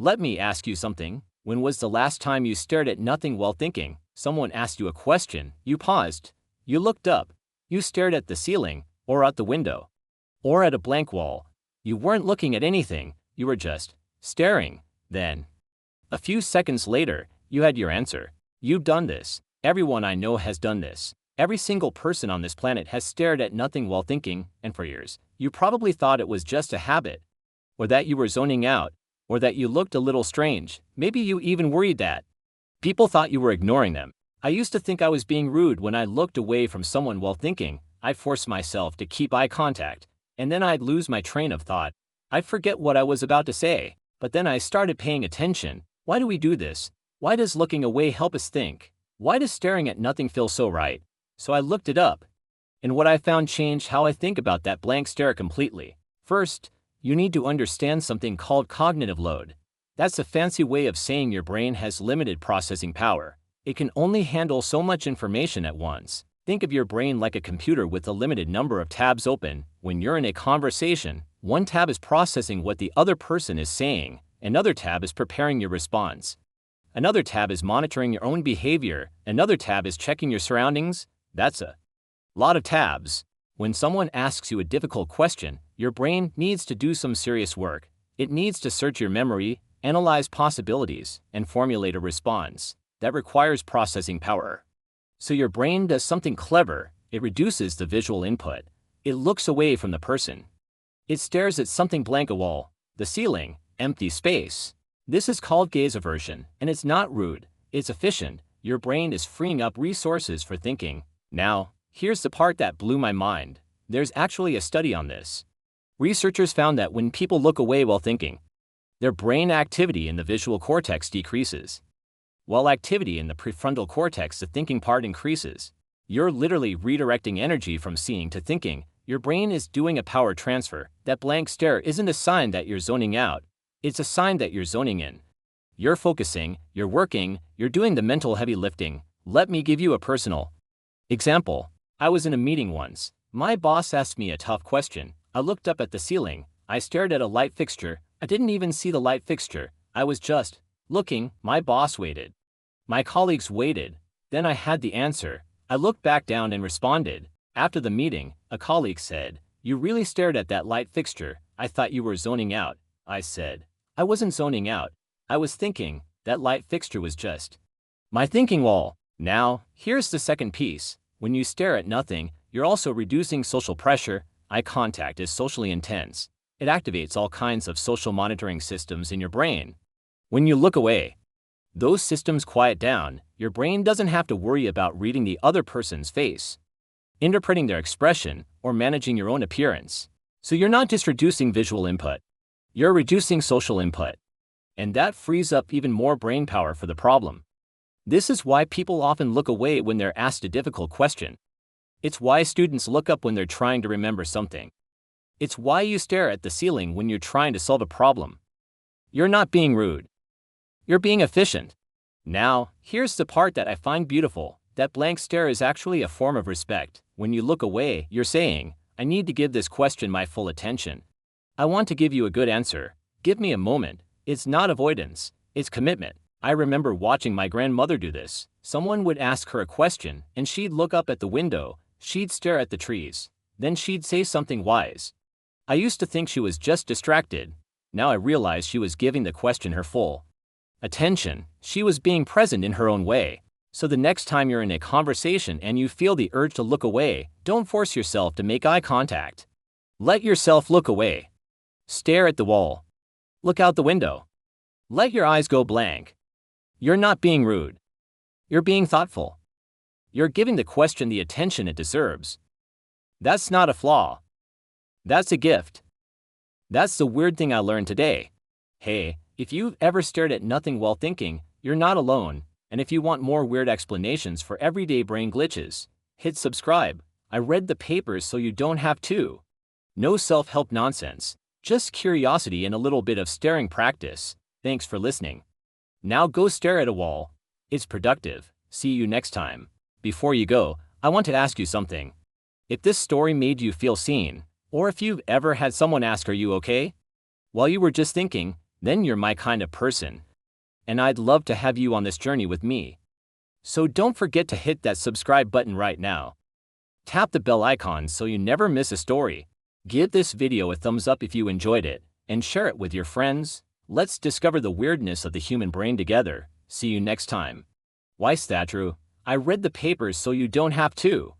Let me ask you something. When was the last time you stared at nothing while thinking? Someone asked you a question, you paused, you looked up, you stared at the ceiling, or out the window, or at a blank wall. You weren't looking at anything, you were just staring. Then, a few seconds later, you had your answer. You've done this. Everyone I know has done this. Every single person on this planet has stared at nothing while thinking, and for years, you probably thought it was just a habit, or that you were zoning out, or that you looked a little strange. Maybe you even worried that people thought you were ignoring them. I used to think I was being rude when I looked away from someone while thinking. I'd force myself to keep eye contact, and then I'd lose my train of thought. I'd forget what I was about to say, but then I started paying attention. Why do we do this? Why does looking away help us think? Why does staring at nothing feel so right? So I looked it up, and what I found changed how I think about that blank stare completely. First, you need to understand something called cognitive load. That's a fancy way of saying your brain has limited processing power. It can only handle so much information at once. Think of your brain like a computer with a limited number of tabs open. When you're in a conversation, one tab is processing what the other person is saying, another tab is preparing your response. Another tab is monitoring your own behavior, another tab is checking your surroundings. That's a lot of tabs. When someone asks you a difficult question, your brain needs to do some serious work. It needs to search your memory, analyze possibilities, and formulate a response. That requires processing power. So your brain does something clever. It reduces the visual input. It looks away from the person. It stares at something blank, a wall, the ceiling, empty space. This is called gaze aversion, and it's not rude. It's efficient. Your brain is freeing up resources for thinking. Now, here's the part that blew my mind. There's actually a study on this. Researchers found that when people look away while thinking, their brain activity in the visual cortex decreases, while activity in the prefrontal cortex, the thinking part, increases. You're literally redirecting energy from seeing to thinking. Your brain is doing a power transfer. That blank stare isn't a sign that you're zoning out. It's a sign that you're zoning in. You're focusing, you're working, you're doing the mental heavy lifting. Let me give you a personal example. I was in a meeting once. My boss asked me a tough question. I looked up at the ceiling. I stared at a light fixture. I didn't even see the light fixture. I was just looking. My boss waited. My colleagues waited. Then I had the answer. I looked back down and responded. After the meeting, a colleague said, "You really stared at that light fixture. I thought you were zoning out." I said, "I wasn't zoning out. I was thinking. That light fixture was just my thinking wall." Now, here's the second piece. When you stare at nothing, you're also reducing social pressure. Eye contact is socially intense. It activates all kinds of social monitoring systems in your brain. When you look away, those systems quiet down. Your brain doesn't have to worry about reading the other person's face, interpreting their expression, or managing your own appearance. So you're not just reducing visual input, you're reducing social input. And that frees up even more brain power for the problem. This is why people often look away when they're asked a difficult question. It's why students look up when they're trying to remember something. It's why you stare at the ceiling when you're trying to solve a problem. You're not being rude. You're being efficient. Now, here's the part that I find beautiful. That blank stare is actually a form of respect. When you look away, you're saying, "I need to give this question my full attention. I want to give you a good answer. Give me a moment." It's not avoidance, it's commitment. I remember watching my grandmother do this. Someone would ask her a question, and she'd look up at the window, she'd stare at the trees, then she'd say something wise. I used to think she was just distracted. Now I realize she was giving the question her full attention. She was being present in her own way. So the next time you're in a conversation and you feel the urge to look away, don't force yourself to make eye contact. Let yourself look away. Stare at the wall. Look out the window. Let your eyes go blank. You're not being rude. You're being thoughtful. You're giving the question the attention it deserves. That's not a flaw. That's a gift. That's the weird thing I learned today. Hey, if you've ever stared at nothing while thinking, you're not alone. And if you want more weird explanations for everyday brain glitches, hit subscribe. I read the papers so you don't have to. No self-help nonsense. Just curiosity and a little bit of staring practice. Thanks for listening. Now go stare at a wall. It's productive. See you next time. Before you go, I want to ask you something. If this story made you feel seen, or if you've ever had someone ask, "Are you okay?" while you were just thinking, then you're my kind of person. And I'd love to have you on this journey with me. So don't forget to hit that subscribe button right now. Tap the bell icon so you never miss a story. Give this video a thumbs up if you enjoyed it, and share it with your friends. Let's discover the weirdness of the human brain together. See you next time. Why, Statru? I read the papers so you don't have to.